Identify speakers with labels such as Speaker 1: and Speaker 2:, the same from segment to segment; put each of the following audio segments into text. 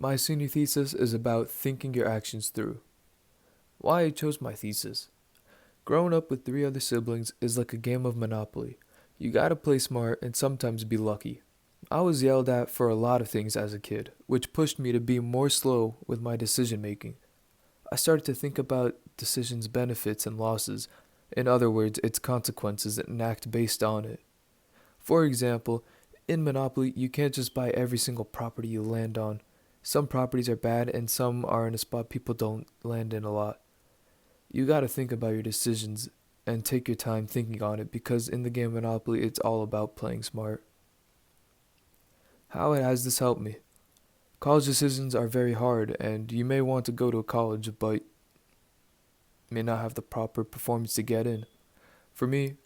Speaker 1: My senior thesis is about thinking your actions through. Why I chose my thesis. Growing up with three other siblings is like a game of Monopoly. You gotta play smart and sometimes be lucky. I was yelled at for a lot of things as a kid, which pushed me to be more slow with my decision making. I started to think about decisions' benefits and losses, in other words, its consequences, and act based on it. For example, in Monopoly, you can't just buy every single property you land on. Some properties are bad and some are in a spot people don't land in a lot. You gotta think about your decisions and take your time thinking on it because in the game Monopoly, it's all about playing smart. How has this helped me? College decisions are very hard, and you may want to go to a college, but may not have the proper performance to get in. For me,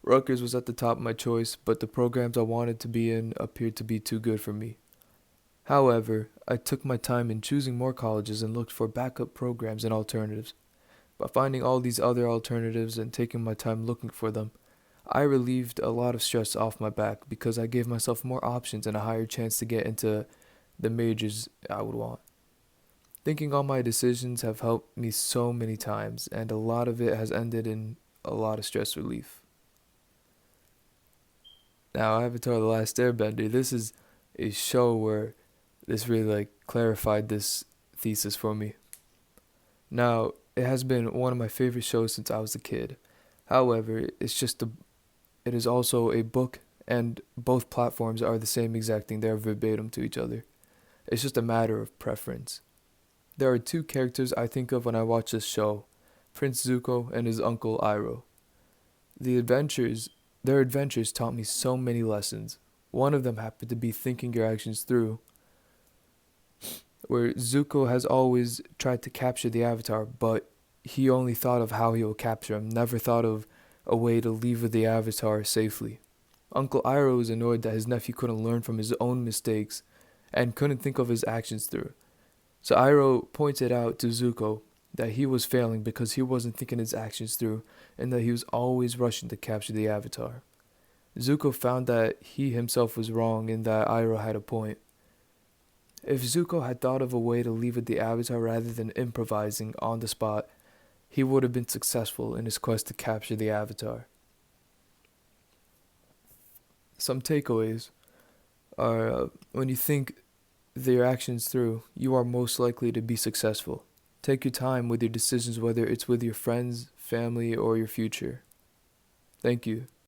Speaker 1: Rutgers was at the top of my choice, but the programs I wanted to be in appeared to be too good for me. However, I took my time in choosing more colleges and looked for backup programs and alternatives. By finding all these other alternatives and taking my time looking for them, I relieved a lot of stress off my back because I gave myself more options and a higher chance to get into the majors I would want. Thinking on my decisions have helped me so many times, and a lot of it has ended in a lot of stress relief. Now, Avatar: The Last Airbender. This is a show where this really clarified this thesis for me. Now, it has been one of my favorite shows since I was a kid. However, it is also a book, and both platforms are the same exact thing. They're verbatim to each other. It's just a matter of preference. There are two characters I think of when I watch this show: Prince Zuko and his uncle Iroh. The adventures, their adventures taught me so many lessons. One of them happened to be thinking your actions through, where Zuko has always tried to capture the Avatar, but he only thought of how he will capture him, never thought of a way to leave with the Avatar safely. Uncle Iroh was annoyed that his nephew couldn't learn from his own mistakes and couldn't think of his actions through. So Iroh pointed out to Zuko that he was failing because he wasn't thinking his actions through and that he was always rushing to capture the Avatar. Zuko found that he himself was wrong and that Iroh had a point. If Zuko had thought of a way to leave with the Avatar rather than improvising on the spot, he would have been successful in his quest to capture the Avatar. Some takeaways are when you think your actions through, you are most likely to be successful. Take your time with your decisions, whether it's with your friends, family, or your future. Thank you.